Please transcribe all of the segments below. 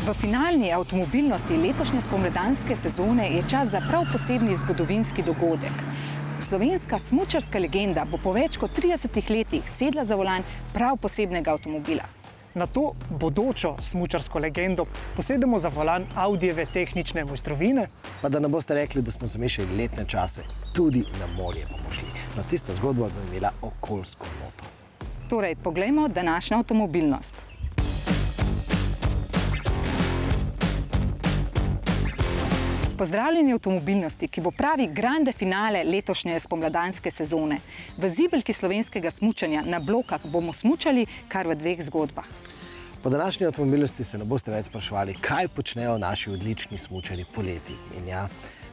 V finalni avtomobilnosti letošnje spomladanske sezone je čas za prav posebni zgodovinski dogodek. Slovenska smučarska legenda bo po več kot 30 letih sedla za volan prav posebnega avtomobila. Na to bodočo smučarsko legendo posedemo za volan Audijeve tehnične mojstrovine. Pa da ne boste rekli, da smo zamešali letne čase, tudi na morje bomo šli. No, tista zgodba bo imela okoljsko noto. Torej, poglejmo današnjo avtomobilnost. Pozdravljeni avtomobilnosti, ki bo pravi grande finale letošnje spomladanske sezone. V zibelki slovenskega smučanja na Blokah bomo smučali kar v dveh zgodbah. Po današnji avtomobilnosti se ne boste več spraševali, kaj počnejo naši odlični smučarji poleti. In ja,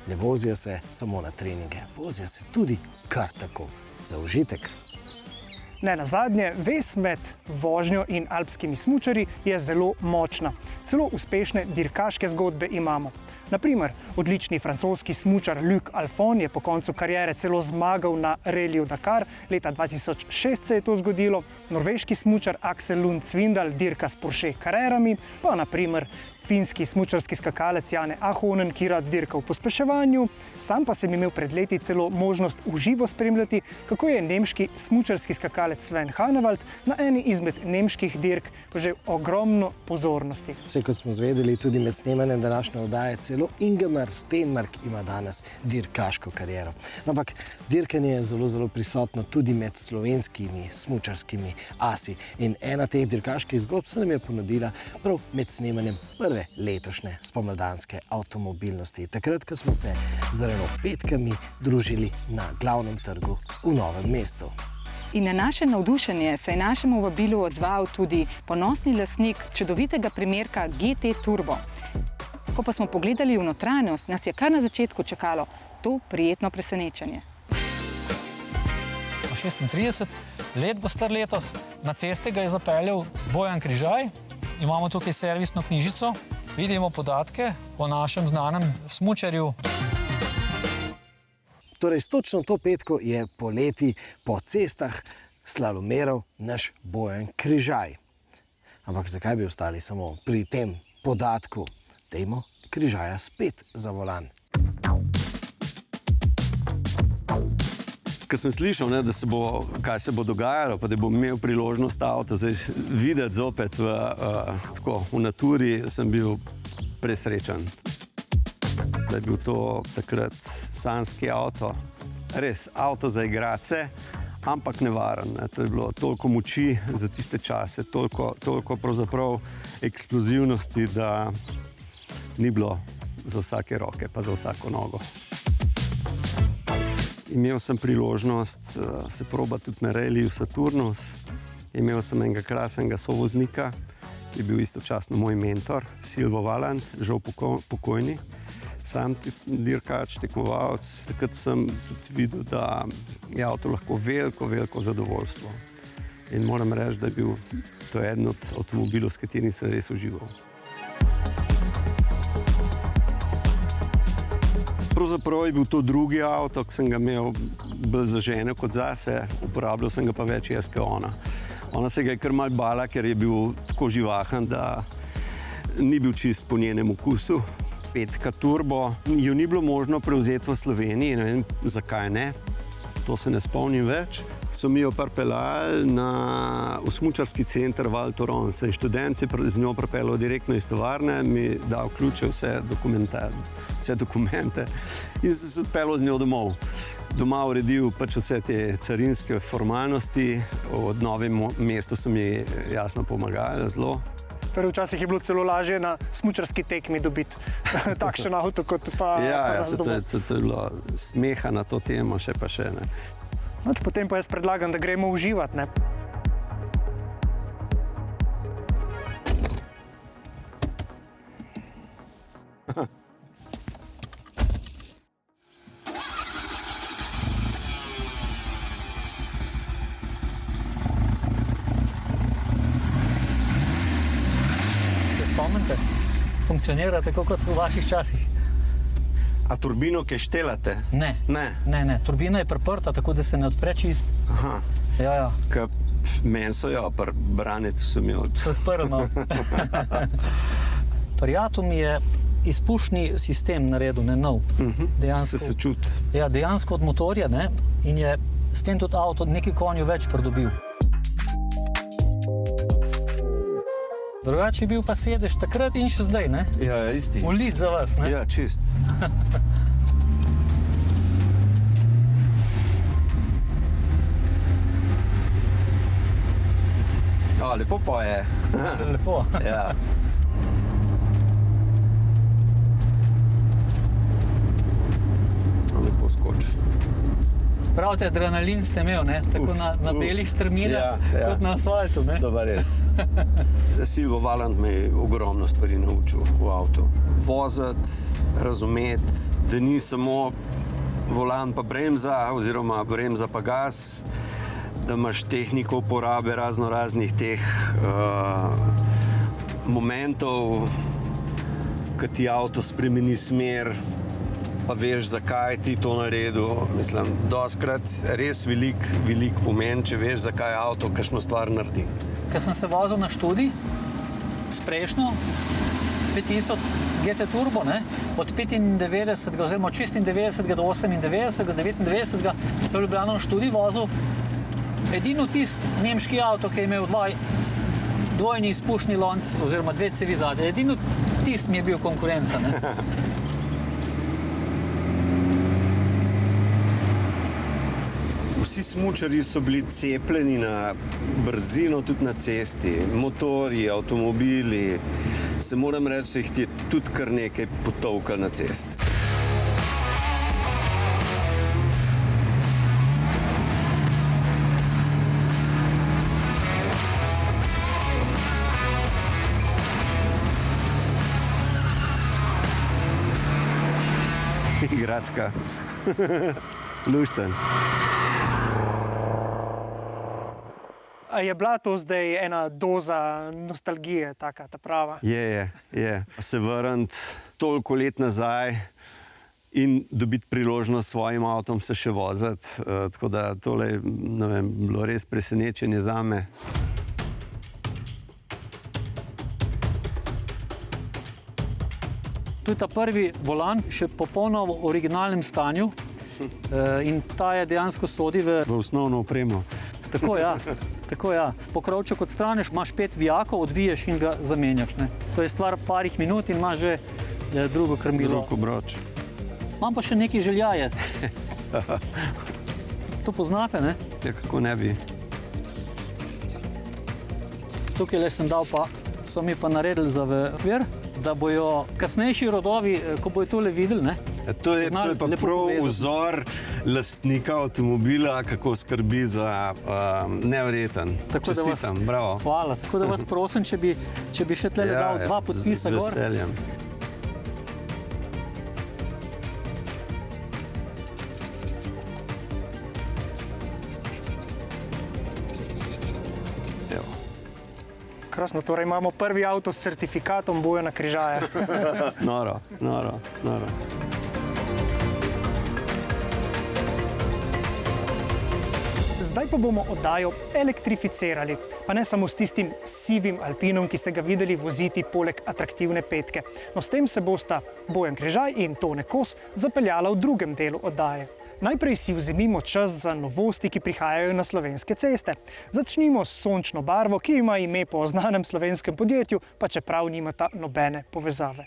ne vozijo se samo na treninge, vozijo se tudi kar tako za užitek. Ne nazadnje, vez med vožnjo in alpskimi smučarji je zelo močna. Celo uspešne dirkaške zgodbe imamo. Naprimer, odlični francoski smučar Luc Alphon je po koncu kariere celo zmagal na reliju Dakar. Leta 2006 se je to zgodilo. Norveški smučar Aksel Lund Svindal dirka s Porsche Carrerami, pa naprimer finski smučarski skakalec Janne Ahonen, ki rad dirka v pospeševanju. Sam pa sem imel pred leti celo možnost v živo spremljati, kako je nemški smučarski skakalec Sven Hannawald na eni izmed nemških dirk požel ogromno pozornosti. Vse, kot smo zvedeli, tudi med snemanjem današnje oddaje, celo Ingemar Stenmark ima danes dirkaško kariero. Ampak dirkanje je zelo prisotno tudi med slovenskimi smučarskimi asi. In ena teh dirkaških zgodb se nam je ponudila prav med snemanjem prve letošnje spomladanske avtomobilnosti. Takrat, ko smo se z Renault-petkami družili na glavnem trgu v Novem mestu. In na naše navdušenje se je našemu vabilu odzval tudi ponosni lastnik čudovitega primerka GT Turbo. Ko pa smo pogledali v notranjost, nas je kar na začetku čakalo to prijetno presenečenje. 36 let bo star letos, na cesti ga je zapeljal Bojan Križaj. Imamo tukaj servisno knjižico, vidimo podatke o našem znanem smučarju. Torej, s točno to petko je poleti po cestah slalomeral naš Bojan Križaj. Ampak zakaj bi ostali samo pri tem podatku? Dajmo Križaja spet za volan. Ko sem slišal, kaj se bo dogajalo, pa da bom imel priložnost avto videti zopet v naturi, sem bil presrečen. Da je bil to takrat sanjski avto, res avto za igrače, ampak nevaren. To je bilo toliko moči za tiste čase, toliko pravzaprav eksplozivnosti, da ni bilo za vsake roke, pa za vsako nogo. Imel sem priložnost se probati tudi na reliju Saturnus. Imel sem enega krasnega sovoznika, ki je bil istočasno moj mentor, Silvo Valant, žal pokojni. Sam dirkač, tekmovalec. Takrat sem tudi videl, da je avto lahko veliko zadovoljstvo. In moram reči, da je bil to eden od avtomobilov, s katerim sem res užival. Pravzaprav je bil to drugi avto, ki sem ga imel bolj za ženo kot zase, uporabljal sem ga pa več jaz kot ona. Ona se ga je kar malo bala, ker je bil tako živahen, da ni bil čist po njenem okusu. Petka Turbo, jo ni bilo možno prevzeti v Sloveniji, ne vem zakaj ne, to se ne spomnim več. So mi jo pripeljali v smučarski center Val Thorens. Študent se je z njo pripeljal direktno iz tovarne, mi dal ključe, vse dokumente in se odpeljal z njo domov. Doma uredil pač vse te carinske formalnosti, od Novem mestu so mi jasno pomagali zelo. Torej, včasih je bilo celo lažje na smučarski tekmi dobiti takšen avto, kot pa nas domov. To je bilo smeha na to temo, še pa še ne. Potem pa jaz predlagam, da gremo uživati, ne? Se spomnite? Funkcionira tako kot v vaših časih. A turbino kaj štelate? Ne. Turbina je priprta, tako da se ne odpre čist. Aha. Ja. Meni so jo, pri Branetu sem jo. Se odprl, no. Prijatelj mi je izpušni sistem naredil, ne nov. Dejansko, Se čuti. ja, dejansko od motorja, ne, in je s tem tudi avto nekaj konju več pridobil. Drugače je bil pa sedež takrat in še zdaj, ne? Ja, isti. Ulit za vas, ne? Ja, čist. Lepo pa je. Lepo. Ja. Lepo skoč. Pravite, adrenalin ste imel, ne? Tako na belih strminah, kot na asfaltu, ne? To pa res. Silvo Valant me je ogromno stvari naučil v avtu. Voziti, razumeti, da ni samo volan pa bremza, oziroma bremza pa gas, da imaš tehniko uporabe raznih teh momentov, ko ti avto spremeni smer, pa veš, zakaj ti to naredil. Mislim, dostikrat res velik pomen, če veš, zakaj avto kakšno stvar naredi. Ko sem se vozil na študij s prejšnjo 5000 GT Turbo, ne, od 95 oziroma 96 do 98, 99 sem v Ljubljano na študij vozil. Edino tisti nemški avto, ki je imel dvojni izpušni lonec oziroma dve cevi zadaj, edino tisti mi je bil konkurenca, ne. Vsi smučarji so bili cepljeni na brzino tudi na cesti, motorji, avtomobili. Se moram reči, da jih je tudi kar nekaj potolkalo na cesti. Igračka. Lušten. A je bila to zdaj ena doza nostalgije, taka ta prava? Je. Se vrniti toliko let nazaj in dobiti priložnost s svojim avtom se še voziti. Tako da tole, ne vem, bilo res presenečenje zame. To je ta prvi volan, še popolno v originalnem stanju in ta je dejansko sodi v osnovno opremo. Tako, ja. Pokrovček odstraniš, imaš 5 vijakov, odviješ in ga zamenjaš, ne. To je stvar parih minut in imaš že drugo krmilo. Drug obroč. Imam pa še nekaj željaje. To poznate, ne? Ja, kako ne bi. Tukaj le sem dal pa, so mi pa naredili za vir, da bojo kasnejši rodovi, ko bojo tole videli, ne? To je pa prav vzor lastnika avtomobila, kako skrbi za neverjeten. Čestitam, bravo. Hvala. Tako da vas prosim, če bi še tle dal 2 podpisa gor. Z veseljem. Krasno, torej imamo prvi avto s certifikatom Bojana Križaja. Noro. Zdaj pa bomo oddajo elektrificirali, pa ne samo s tistim sivim Alpinom, ki ste ga videli voziti poleg atraktivne petke. No, s tem se bosta Bojan Križaj in Tone Kos zapeljala v drugem delu oddaje. Najprej si vzemimo čas za novosti, ki prihajajo na slovenske ceste. Začnimo s sončno barvo, ki ima ime po znanem slovenskem podjetju, pa čeprav nimata nobene povezave.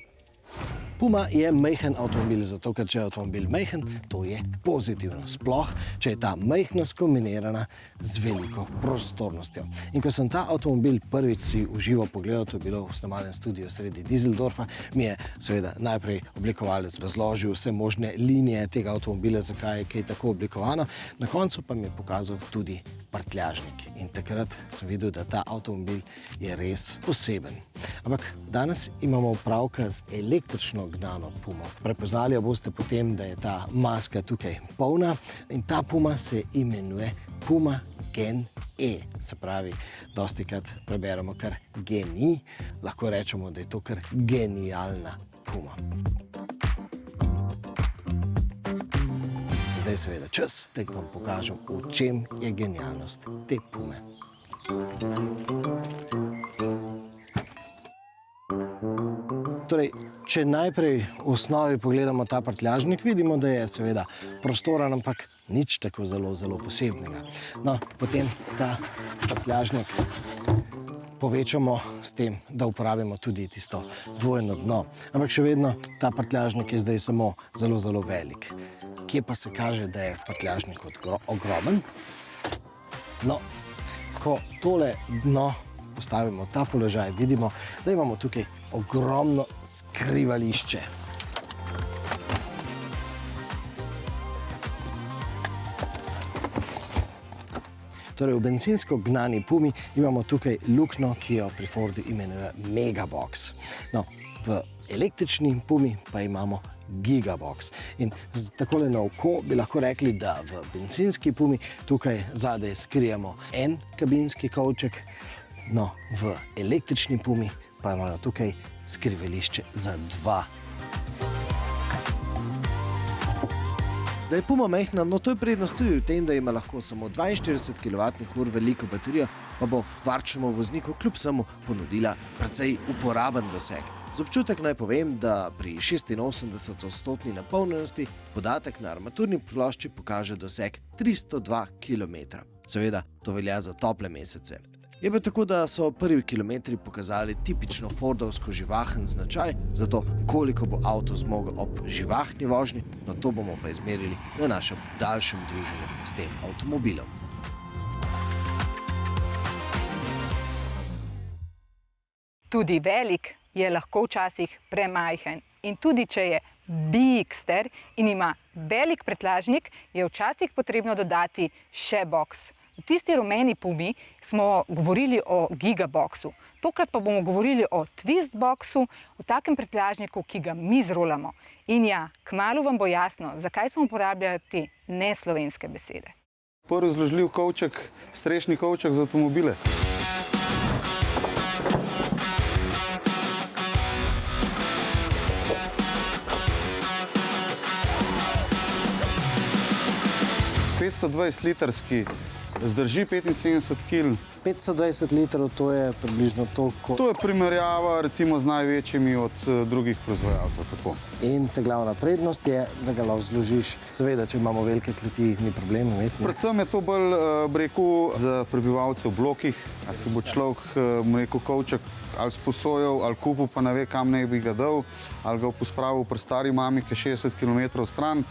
Puma je majhen avtomobil, zato ker če je avtomobil majhen, to je pozitivno. Sploh, če je ta majhnost kombinirana z veliko prostornostjo. In ko sem ta avtomobil prvič si v živo pogledal, to je bilo v snemalnem studiu sredi Düsseldorfa, mi je seveda najprej oblikovalec razložil vse možne linije tega avtomobila, zakaj je kaj tako oblikovano. Na koncu pa mi je pokazal tudi prtljažnik. In takrat sem videl, da ta avtomobil je res poseben. Ampak danes imamo opravka z električno gnano Pumo. Prepoznali jo boste potem, da je ta maska tukaj polna in ta Puma se imenuje Puma Gen E. Se pravi, dostikrat preberemo kar geni, lahko rečemo, da je to kar genialna Puma. Zdaj seveda čas, da vam pokažem, v čem je genialnost te Pume. Torej, če najprej v osnovi pogledamo ta prtljažnik, vidimo, da je seveda prostoren, ampak nič tako zelo posebnega. No, potem ta prtljažnik povečamo s tem, da uporabimo tudi tisto dvojno dno. Ampak še vedno ta prtljažnik je zdaj samo zelo velik. Kje pa se kaže, da je prtljažnik ogromen? No, ko tole dno postavimo v ta položaj, vidimo, da imamo tukaj ogromno skrivališče. Torej, v bencinsko gnani Pumi imamo tukaj luknjo, ki jo pri Fordu imenuje Megabox. No, v električni Pumi pa imamo Gigabox. In takole na oko bi lahko rekli, da v bencinski Pumi tukaj zadaj skrijemo en kabinski kovček, no, v električni Pumi pa imamo tukaj skrivališče za dva. Da je Puma majhna, no to je prednost tudi v tem, da ima lahko samo 42 kWh veliko baterijo, pa bo varčnemu vozniku kljub samo ponudila precej uporaben doseg. Z občutek naj povem, da pri 86% napolnjenosti podatek na armaturni plošči pokaže doseg 302 km. Seveda, to velja za tople mesece. Je pa tako, da so prvi kilometri pokazali tipično fordovsko živahen značaj, zato koliko bo avto zmogel ob živahni vožnji, no to bomo pa izmerili na našem daljšem druženju s tem avtomobilom. Tudi velik je lahko včasih premajhen. In tudi če je bigster in ima velik prtljažnik, je včasih potrebno dodati še boks. V tisti rumeni Pumi smo govorili o Gigaboxu. Tokrat pa bomo govorili o Twistboxu, o takem prtljažniku, ki ga mi zrolamo. In ja, kmalu vam bo jasno, zakaj smo uporabljali te neslovenske besede. Prvi zložljiv kovček, strešni kovček za avtomobile. litrski, zdrži 75 kg. 520 litrov, to je približno toliko. To je primerjava recimo z največjimi od drugih proizvajalcev. Tako. In ta glavna prednost je, da ga lahko zložiš. Seveda, če imamo velike kleti, ni problem imeti. Predvsem je to bolj, rekel, za prebivalce v blokih. A si bo človek, rekel, kovček ali sposojal, ali kupil, pa ne ve, kam ne bi ga dal, ali ga pospravil pri stari mami, ki je 60 km stran.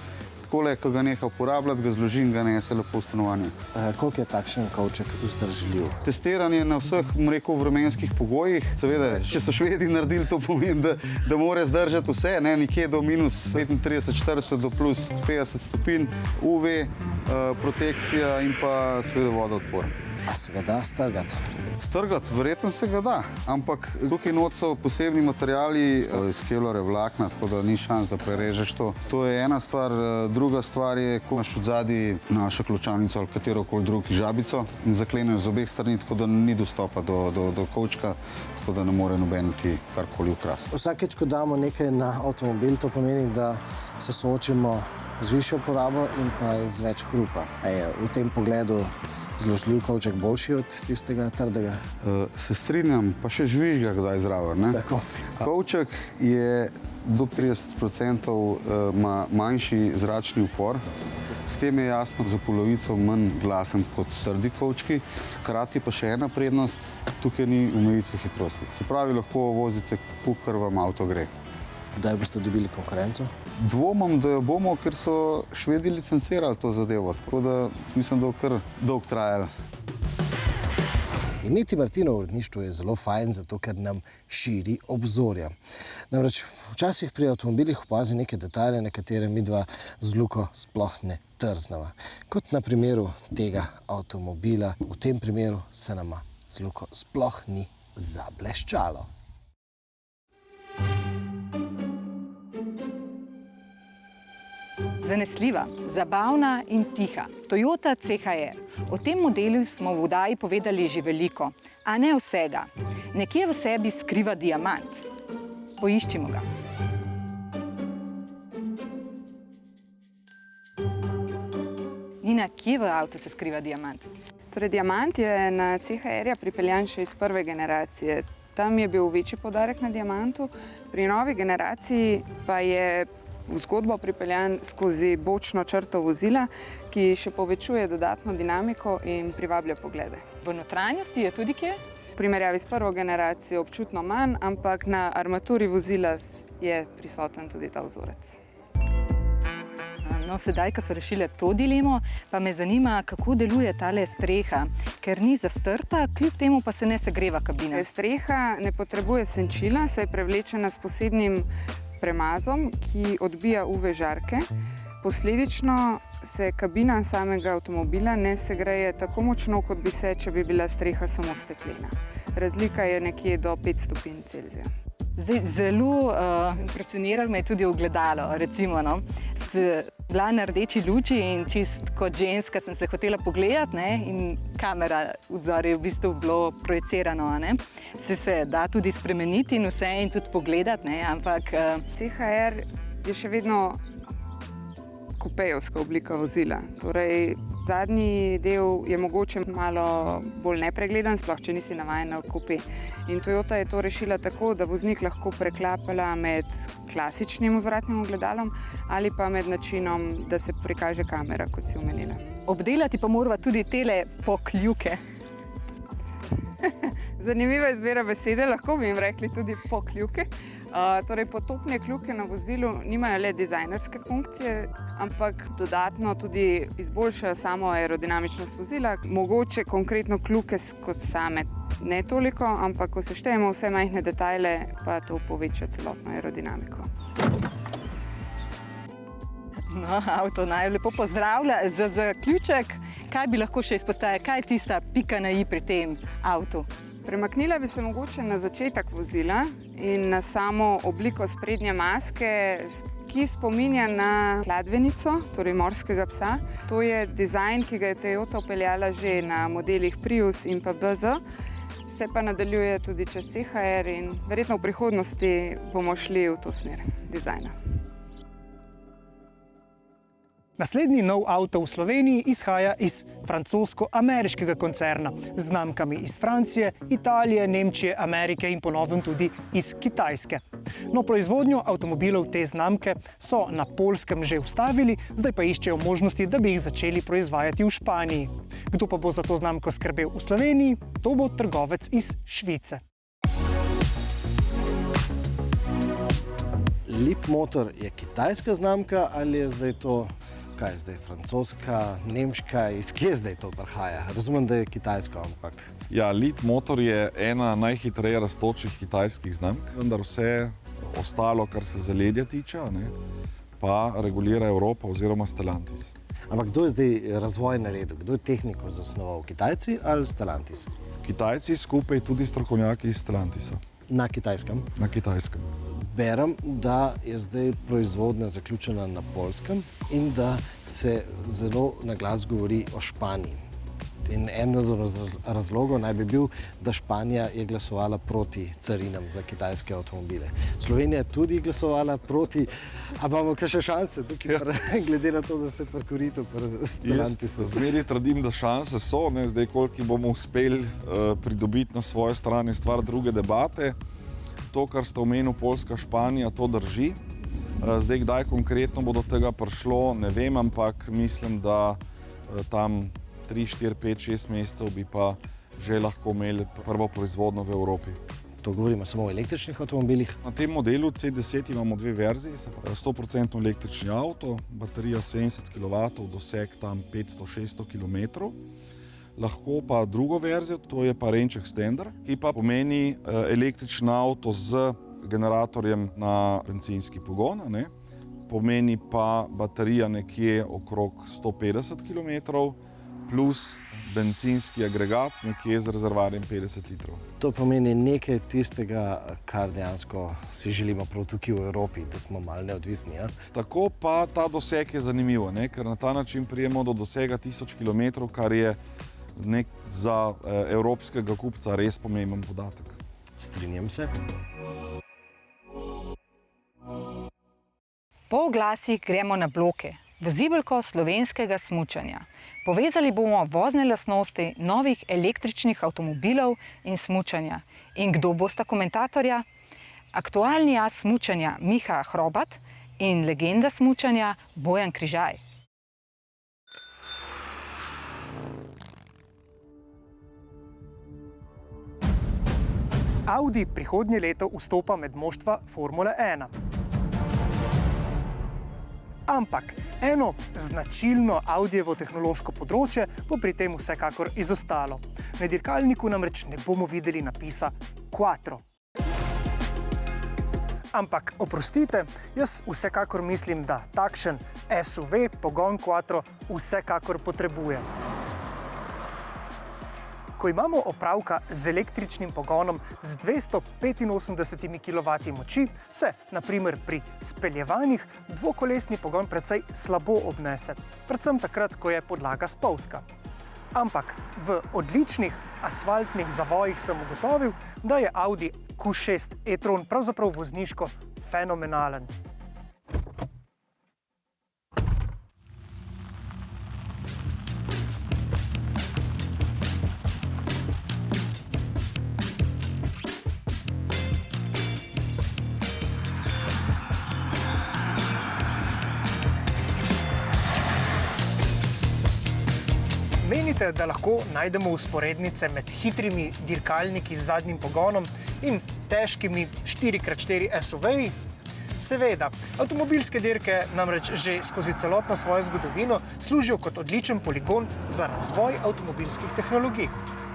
Takole, ko ga neha uporabljati, ga zloži in ga nese lepo v stanovanje. Koliko je takšen kovček vzdržljiv? Testiranje na vseh, rekel, vremenskih pogojih. Seveda, če so Švedi naredili, to pomeni, da mora zdržati vse, ne, nekje do minus 35-40 do plus 50 stopinj, UV, protekcija in pa seveda vodoodpor. A se ga da strgati? Strgati, verjetno se ga da, ampak tukaj not so posebni materiali iz kelore vlakna, tako da ni šans, da prerežeš to. To je ena stvar. Druga stvar je, ko imaš od zadaj našo ključavnico ali katerokoli drugi žabico in zakleneš z obeh strani, tako da ni dostopa do kovčka, tako da ne more noben ti karkoli ukrasti. Vsakeč, ko damo nekaj na avtomobil, to pomeni, da se soočimo z višjo porabo in pa z več hrupa. Je v tem pogledu zložljiv kovček boljši od tistega trdega? Se strinjam, pa še žvižga kdaj zraven, ne? Tako. Kovček je do 30% ima manjši zračni upor. S tem je jasno za polovico manj glasen kot trdi kovčki. Hkrati pa še ena prednost, tukaj ni omejitve hitrosti. Se pravi, lahko vozite, kolikor vam avto gre. Kdaj boste dobili konkurenco? Dvomim, da jo bomo, ker so Švedi licencirali to zadevo, tako da mislim, da bo kar dolgo trajalo. Imeti Martino v uredništvu je zelo fajn, zato ker nam širi obzorja. Namreč včasih pri avtomobilih opazi neke detajle, na katere midva z Luko sploh ne trznava. Kot na primeru tega avtomobila, v tem primeru se nama z Luko sploh ni zableščalo. Zanesljiva, zabavna in tiha. Toyota CHR. O tem modelu smo v oddaji povedali že veliko, a ne vsega. Nekje v sebi skriva diamant. Poiščimo ga. Nina, kje v avtu se skriva diamant? Torej, diamant je na CHR-ja pripeljan še iz prve generacije. Tam je bil večji poudarek na diamantu. Pri novi generaciji pa je v zgodbo pripeljan skozi bočno črto vozila, ki še povečuje dodatno dinamiko in privablja poglede. V notranjosti je tudi kje? V primerjavi s prvo generacijo občutno manj, ampak na armaturi vozila je prisoten tudi ta vzorec. No, sedaj, ko so rešile to dilemo, pa me zanima, kako deluje tale streha, ker ni zastrta, kljub temu pa se ne segreva kabina. Streha ne potrebuje senčila, saj je prevlečena s posebnim premazom, ki odbija UV žarke. Posledično se kabina samega avtomobila ne segreje tako močno, kot bi se, če bi bila streha samo steklena. Razlika je nekje do 5 stopinj Celzija. Zdaj, zelo impresioniralo me je tudi ogledalo, recimo, no. Bila na rdeči luči in čist kot ženska sem se hotela pogledati, ne, in kamera vzor je v bistvu bilo projicirano, ne. Se da tudi spremeniti in vse in tudi pogledati, ne, ampak... CHR je še vedno kupejevska oblika vozila. Torej, zadnji del je mogoče malo bolj nepregleden, sploh če nisi navajen na kupe. In Toyota je to rešila tako, da voznik lahko preklapala med klasičnim vzvratnim ogledalom ali pa med načinom, da se prikaže kamera, kot si omenila. Obdelati pa morava tudi tele pokljuke. Zanimiva izbira besede, lahko bi jim rekli tudi pokljuke. Torej, potopne kljuke na vozilu nimajo le dizajnerske funkcije, ampak dodatno tudi izboljšajo samo aerodinamičnost vozila. Mogoče konkretno kljuke kot same ne toliko, ampak ko seštejemo vse majhne detajle, pa to poveča celotno aerodinamiko. No, avto naj lepo pozdravlja. Za zaključek, kaj bi lahko še izpostavili? Kaj je tista pika na i pri tem avtu? Premaknila bi se mogoče na začetek vozila in na samo obliko sprednje maske, ki spominja na kladvenico, torej morskega psa. To je dizajn, ki ga je Toyota vpeljala že na modelih Prius in pa BZ. Se pa nadaljuje tudi čez CHR in verjetno v prihodnosti bomo šli v to smer dizajna. Naslednji nov avto v Sloveniji izhaja iz francosko-ameriškega koncerna z znamkami iz Francije, Italije, Nemčije, Amerike in po novem tudi iz Kitajske. No, proizvodnjo avtomobilov te znamke so na Poljskem že ustavili, zdaj pa iščejo možnosti, da bi jih začeli proizvajati v Španiji. Kdo pa bo za to znamko skrbel v Sloveniji? To bo trgovec iz Švice. Leapmotor je kitajska znamka ali je zdaj to... Kaj je zdaj, francoska, nemška, iz kje zdaj to prihaja? Razumem, da je kitajsko, ampak... Ja, Leapmotor je ena najhitreje rastočih kitajskih znamk, vendar vse ostalo, kar se zaledja tiče, pa regulira Evropa oziroma Stellantis. Ampak kdo je zdaj razvoj naredil? Kdo je tehniko zasnoval? Kitajci ali Stellantis? Kitajci skupaj tudi strokovnjaki iz Stellantisa. Na Kitajskem? Na Kitajskem. Berem, da je zdaj proizvodnja zaključena na Poljskem in da se zelo na glas govori o Španiji. In en od razlogov naj bi bil, da Španija je glasovala proti carinam za kitajske avtomobile. Slovenija je tudi glasovala proti, a imamo kakšne šanse tukaj, glede na to, da ste pri koritu, pri Stellantisu? Jaz zmeraj trdim, da šanse so, zdaj koliko bomo uspeli pridobiti na svoje strani stvar druge debate. To, kar ste omenil, Poljska, Španija, to drži. Zdaj, kdaj konkretno bo do tega prišlo, ne vem, ampak mislim, da tam 3, 4, 5, 6 mesecev bi pa že lahko imeli prvo proizvodnjo v Evropi. To govorimo samo o električnih avtomobilih? Na tem modelu C10 imamo dve verziji, 100% električni avto, baterija 70 kW, doseg tam 500-600 km. Lahko pa drugo verzijo, to je pa range extender, ki pa pomeni električni avto z generatorjem na bencinski pogon, pomeni pa baterija nekje okrog 150 km plus bencinski agregat nekje z rezervoarjem 50 litrov. To pomeni nekaj tistega, kar dejansko si želimo prav tukaj v Evropi, da smo malo neodvisni. Tako pa ta doseg je zanimivo, ker na ta način prijemo do dosega 1000 km, kar je za evropskega kupca res pomemben podatek. Strinjam se. Po oglasih gremo na bloke. Vozibelko slovenskega smučanja. Povezali bomo vozne lastnosti novih električnih avtomobilov in smučanja. In kdo bosta komentatorja? Aktualni as smučanja Miha Hrobat in legenda smučanja Bojan Križaj. Audi prihodnje leto vstopa med moštva Formule 1. Ampak eno značilno Audijevo tehnološko področje bo pri tem vsekakor izostalo. Na dirkalniku namreč ne bomo videli napisa Quattro. Ampak oprostite, jaz vsekakor mislim, da takšen SUV pogon Quattro vsekakor potrebuje. Ko imamo opravka z električnim pogonom z 285 kW moči, se, na primer pri speljevanjih, dvokolesni pogon precej slabo obnese, predvsem takrat, ko je podlaga spolzka. Ampak v odličnih asfaltnih zavojih sem ugotovil, da je Audi Q6 e-tron pravzaprav vozniško fenomenalen. Menite, da lahko najdemo vzporednice med hitrimi dirkalniki z zadnjim pogonom in težkimi 4x4 SUV-ji? Seveda, avtomobilske dirke namreč že skozi celotno svojo zgodovino služijo kot odličen poligon za razvoj avtomobilskih tehnologij.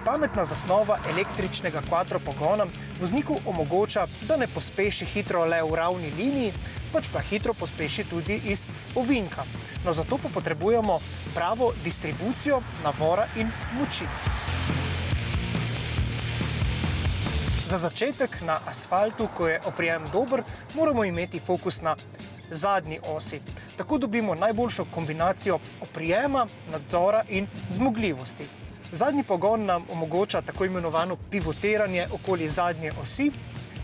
Pametna zasnova električnega quattro pogona vozniku omogoča, da ne pospeši hitro le v ravni liniji, pač pa hitro pospeši tudi iz ovinka. No, zato pa potrebujemo pravo distribucijo navora in moči. Za začetek na asfaltu, ko je oprijem dober, moramo imeti fokus na zadnji osi. Tako dobimo najboljšo kombinacijo oprijema, nadzora in zmogljivosti. Zadnji pogon nam omogoča tako imenovano pivotiranje okoli zadnje osi,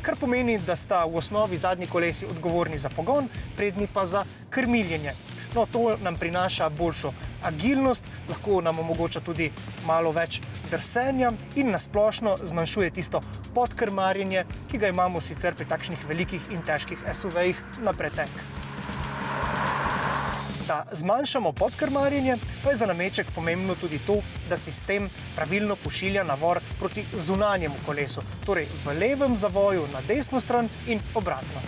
kar pomeni, da sta v osnovi zadnji kolesi odgovorni za pogon, prednji pa za krmiljenje. No, to nam prinaša boljšo agilnost, lahko nam omogoča tudi malo več drsenja in nasplošno zmanjšuje tisto podkrmarjenje, ki ga imamo sicer pri takšnih velikih in težkih SUV-jih na pretek. Da zmanjšamo podkrmarjenje, pa je za nameček pomembno tudi to, da sistem pravilno pošilja navor proti zunanjemu kolesu, torej v levem zavoju na desno stran in obratno.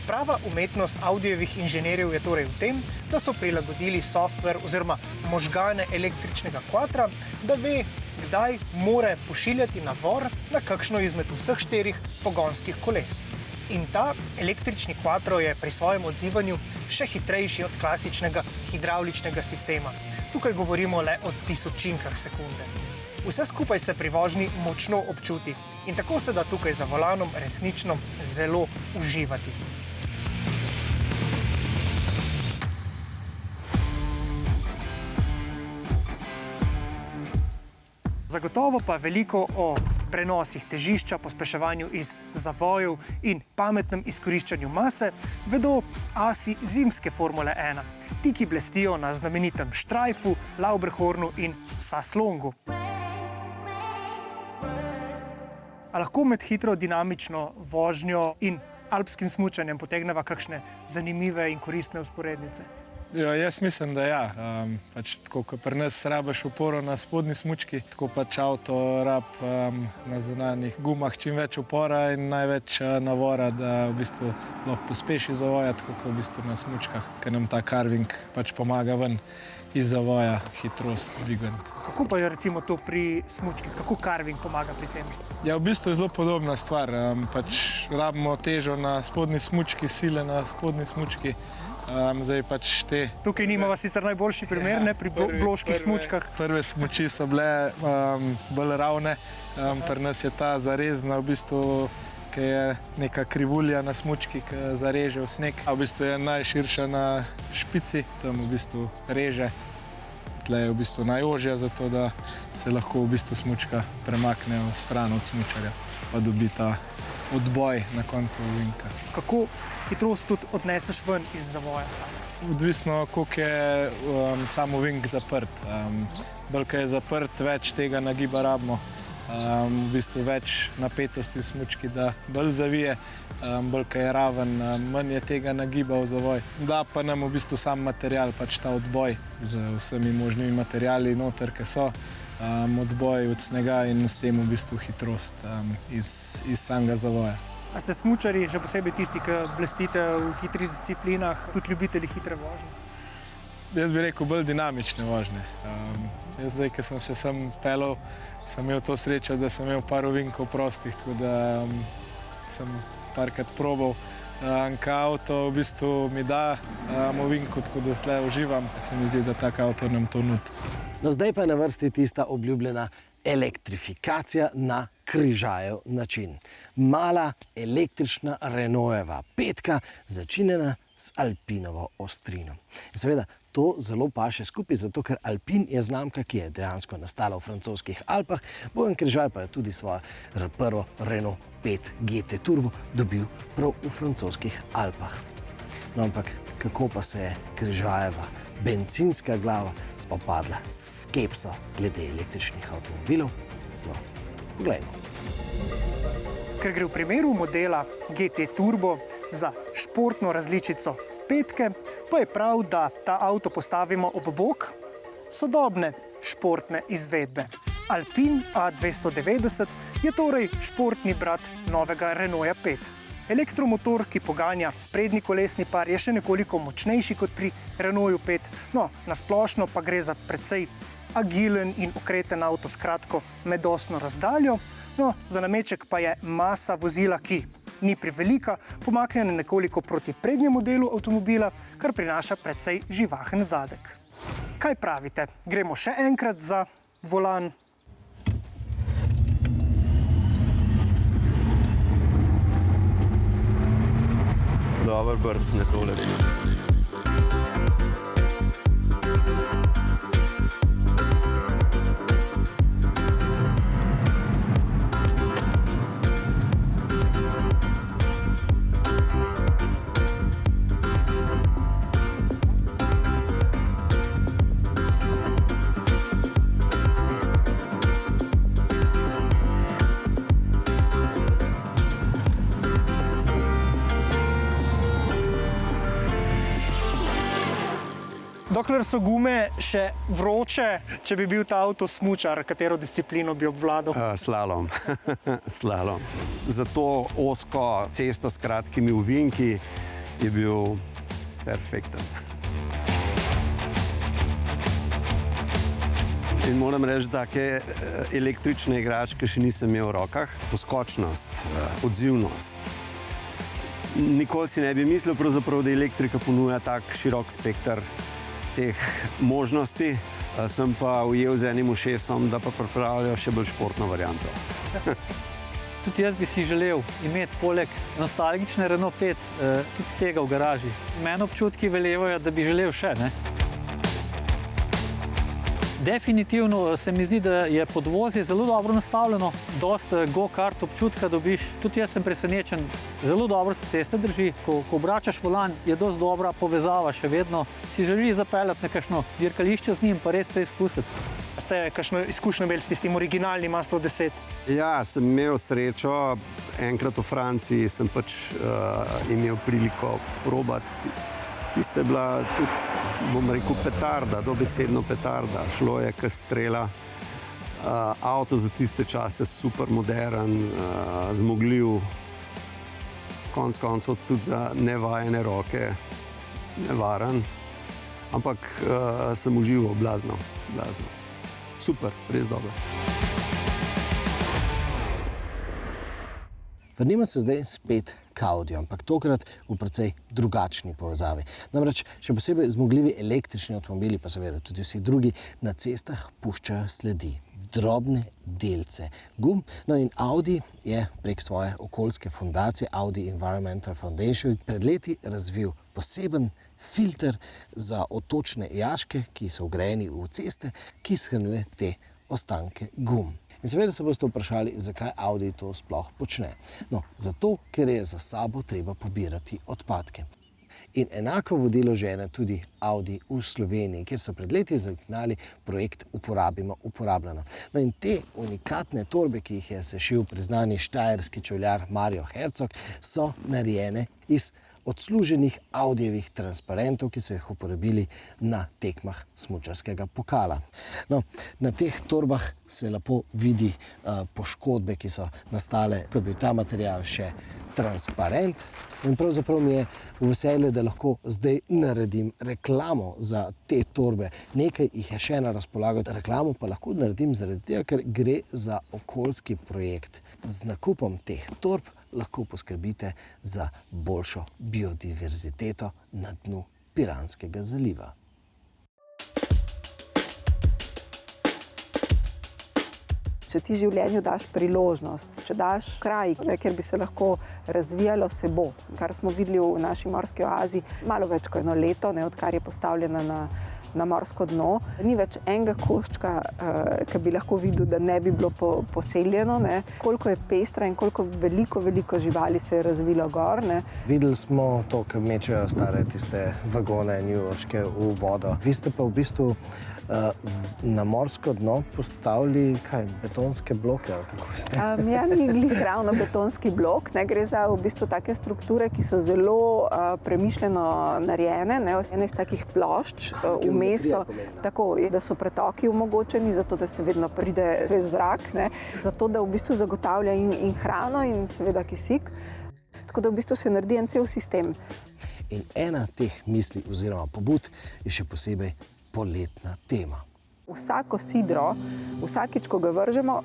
Prava umetnost Audijevih inženirjev je torej v tem, da so prilagodili software oziroma možgane električnega quattra, da ve, kdaj more pošiljati navor na kakšno izmed vseh 4 pogonskih koles. In ta električni quattro je pri svojem odzivanju še hitrejši od klasičnega hidravličnega sistema. Tukaj govorimo le o tisočinkah sekunde. Vse skupaj se pri vožnji močno občuti in tako se da tukaj za volanom resnično zelo uživati. Zagotovo pa veliko o prenosih težišča, pospeševanju iz zavojev in pametnem izkoriščanju mase vedo asi zimske Formule 1. Ti, ki blestijo na znamenitem Streifu, Lauberhornu in Saslongu. A lahko med hitro dinamično vožnjo in alpskim smučanjem potegneva kakšne zanimive in koristne vzporednice? Ja, jaz mislim, da ja. Tako, ko pri nas rabiš oporo na spodnji smučki, tako pač avto rab na zunanjih gumah čim več opora in največ navora, da v bistvu lahko pospeši zavoja, tako kot v bistvu na smučkah, ker nam ta carving pač pomaga ven iz zavoja hitrost dvigati. Kako pa je recimo to pri smučki? Kako carving pomaga pri tem? Ja, v bistvu je zelo podobna stvar. Pač rabimo težo na spodnji smučki, sile na spodnji smučki. Zdaj pač te... Tukaj nimava sicer najboljši primer, ne, pri bloških smučkah. Prve smuči so bile bolj ravne, pri nas je ta zarezna, v bistvu, ki je neka krivulja na smučki, ki zareže v sneg. V bistvu je najširša na špici, tam v bistvu reže. Tle je v bistvu najožja, zato da se lahko v bistvu smučka premakne v stran od smučarja, pa dobi ta odboj na koncu ovinka. Kako hitrost tudi odneseš ven iz zavoja sam? Odvisno, koliko je samo vink zaprt. Bolj, ko je zaprt, več tega nagiba rabimo. V bistvu več napetosti v smučki, da bolj zavije, bolj, ko je raven, manj je tega nagiba v zavoj. Da pa nam v bistvu sam material, pač ta odboj z vsemi možnimi materiali noter, ki so, odboj od snega in s tem v bistvu hitrost iz samega zavoja. A ste smučari, še posebej tisti, ki blestite v hitrih disciplinah, tudi ljubitelji hitre vožnje? Jaz bi rekel bolj dinamične vožnje. Jaz zdaj, ko sem se sem pelal, sem imel to srečo, da sem imel par ovinkov prostih, tako da sem parkrat probal. Ka avto v bistvu mi da ovinku, tako da tle uživam. Se mi zdi, da tak avto nam to nudi. No, zdaj pa je na vrsti tista obljubljena elektrifikacija na križajev način. Mala električna Renaultova petka, začinjena s Alpinovo ostrino. In seveda, to zelo paše skupaj, zato ker Alpin je znamka, ki je dejansko nastala v francoskih Alpah, Bojan Križaj pa je tudi svojo prvo Renault 5 GT Turbo dobil prav v francoskih Alpah. No, ampak kako pa se je Križajeva bencinska glava spopadla s skepso glede električnih avtomobilov? No, poglejmo. Ker gre v primeru modela GT Turbo za športno različico petke, pa je prav, da ta avto postavimo ob bok sodobne športne izvedbe. Alpine A290 je torej športni brat novega Renaulta 5. Elektromotor, ki poganja prednji kolesni par, je še nekoliko močnejši kot pri Renaultu 5, no, na splošno pa gre za precej agilen in okreten avto s kratko medosno razdaljo, no, za nameček pa je masa vozila, ki ni prevelika, pomaknjena nekoliko proti prednjemu delu avtomobila, kar prinaša precej živahen zadek. Kaj pravite? Gremo še enkrat za volan? Dober brcne tole. Dokler so gume še vroče, če bi bil ta avto smučar, katero disciplino bi obvladal? Slalom. Slalom. Za to ozko cesto s kratkimi ovinki je bil perfekten. In moram reči, da take električne igračke še nisem imel v rokah. Poskočnost, odzivnost. Nikoli si ne bi mislil, pravzaprav, da elektrika ponuja tak širok spekter teh možnosti, sem pa ujel z enim ušesom, da pa pripravljajo še bolj športno varianto. Tudi jaz bi si želel imeti poleg nostalgične Renault 5 tudi tega v garaži. Meni občutki velevajo, da bi želel še, ne? Definitivno se mi zdi, da je podvozje zelo dobro nastavljeno, dosti go-kart občutka dobiš. Tudi jaz sem presenečen, zelo dobro se ceste drži. Ko obračaš volan, je dosti dobra povezava še vedno. Si želi zapeljati na kakšno dirkališče z njim, pa res preizkusiti. Ste kakšno izkušnjo imeli s tistim originalnim A110? Ja, sem imel srečo. Enkrat v Franciji sem pač imel priliko probati. Tiste je bila tudi, bom rekel, petarda, dobesedno petarda. Šlo je kot strela. Avto za tiste čase super modern, zmogljiv. Konec koncev tudi za nevajene roke, nevaren. Ampak sem užival blazno. Super, res dobro. Vrnimo se zdaj spet k Audiju, ampak tokrat v precej drugačni povezavi. Namreč še posebej zmogljivi električni avtomobili, pa seveda tudi vsi drugi, na cestah puščajo sledi, drobne delce gum. No in Audi je prek svoje okoljske fundacije Audi Environmental Foundation pred leti razvil poseben filter za odtočne jaške, ki so vgrajeni v ceste, ki shranjuje te ostanke gum. In seveda se boste vprašali, zakaj Audi to sploh počne. No, zato, ker je za sabo treba pobirati odpadke. In enako vodilo žene tudi Audi v Sloveniji, kjer so pred leti zagnali projekt Uporabimo uporabljeno. No in te unikatne torbe, ki jih je sešil priznani štajerski čevljar Mario Herzog, so narejene iz odsluženih Audijevih transparentov, ki so jih uporabili na tekmah smučarskega pokala. No, na teh torbah se lepo vidi poškodbe, ki so nastale, ko je bil ta material še transparent. In pravzaprav mi je v veselje, da lahko zdaj naredim reklamo za te torbe. Nekaj jih je še na razpolago. Reklamo pa lahko naredim zaradi tega, ker gre za okoljski projekt. Z nakupom teh torb lahko poskrbite za boljšo biodiverziteto na dnu Piranskega zaliva. Če ti življenju daš priložnost, če daš kraj, kjer bi se lahko razvijalo, se bo. Kar smo videli v naši morski oazi malo več kot 1 leto, odkar je postavljena na morsko dno. Ni več enega koščka, ki bi lahko videl, da ne bi bilo poseljeno. Koliko je pestra in koliko veliko živali se je razvilo gor. Videli smo to, ko mečejo stare tiste vagone newyorške v vodo. Vi ste pa v bistvu na morsko dno postavili betonske bloke, ali kako ste? Ja, ni glih ravno betonski blok, gre za v bistvu take strukture, ki so zelo premišljeno narejene, ene iz takih plošč vmes so, tako, da so pretoki omogočeni, zato da se vedno pride svež zrak, zato da v bistvu zagotavlja in hrano in seveda kisik, tako da v bistvu se naredi en cel sistem. In ena teh misli oziroma pobud je še posebej poletna tema. Vsako sidro, vsakič, ko ga vržemo,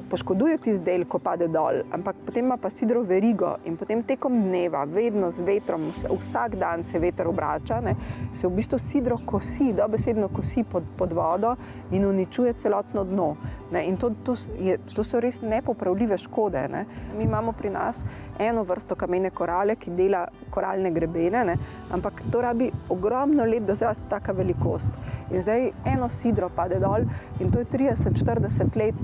poškoduje tisti del, ko pade dol, ampak potem ima pa sidro verigo in potem tekom dneva, vedno z vetrom, vsak dan se veter obrača, se v bistvu sidro kosi, dobesedno kosi pod vodo in uničuje celotno dno. In to so res nepopravljive škode. Mi imamo pri nas eno vrsto kamene korale, ki dela koralne grebene, ampak to rabi ogromno let, da zraste taka velikost. In zdaj eno sidro pade dol in to je 30-40 let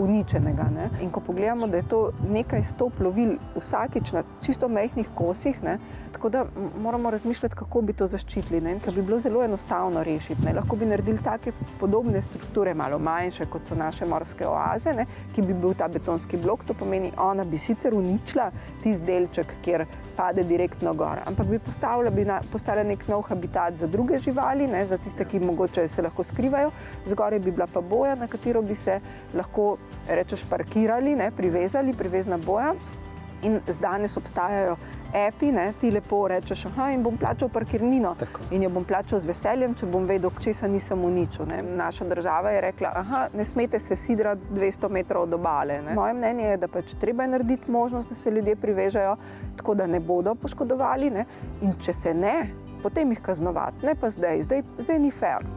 uničenega. In ko pogledamo, da je to nekaj 100 plovil vsakič na čisto majhnih kosih, tako da moramo razmišljati, kako bi to zaščitili, ker bi bilo zelo enostavno rešiti. Lahko bi naredili take podobne strukture, malo manjše, kot so naše morske oaze, ki bi bil ta betonski blok, to pomeni, ona bi sicer uničila tisti delček, kjer pade direktno gor, ampak bi postala nek nov habitat za druge živali, za tiste, ki mogoče se lahko skrivajo, zgoraj bi bila pa boja, na katero bi se lahko, rečeš, parkirali, privezali, privezna boja. In danes obstajajo api, ti lepo rečeš, in bom plačal parkirnino. In jo bom plačal z veseljem, če bom vedel, česa nisem uničil. Naša država je rekla, ne smete se sidrati 200 metrov od obale. Moje mnenje je, da pač treba je narediti možnost, da se ljudje privežejo, tako da ne bodo poškodovali. In če se ne, potem jih kaznovati, ne pa zdaj. Zdaj ni fair.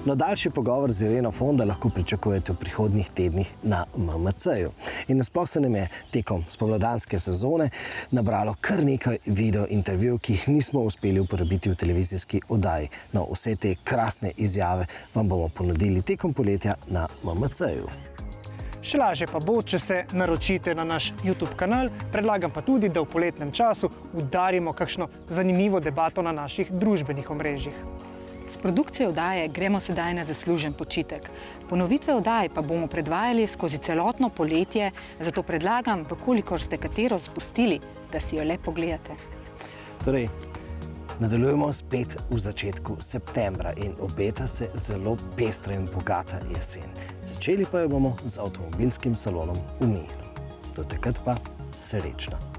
No, daljši pogovor z Ireno Fonda lahko pričakujete v prihodnjih tednih na MMC-ju. In nasploh se nam je tekom spomladanske sezone nabralo kar nekaj video intervjujev, ki jih nismo uspeli uporabiti v televizijski oddaji. No, vse te krasne izjave vam bomo ponudili tekom poletja na MMC-ju. Še lažje pa bo, če se naročite na naš YouTube kanal. Predlagam pa tudi, da v poletnem času udarimo kakšno zanimivo debato na naših družbenih omrežjih. S produkcijo oddaje gremo sedaj na zaslužen počitek. Ponovitve oddaje pa bomo predvajali skozi celotno poletje, zato predlagam, vkolikor ste katero spustili, da si jo le pogledate. Torej, nadaljujemo spet v začetku septembra in obeta se zelo pestra in bogata jesen. Začeli pa jo bomo z avtomobilskim salonom v Münchnu. Do takrat pa srečno!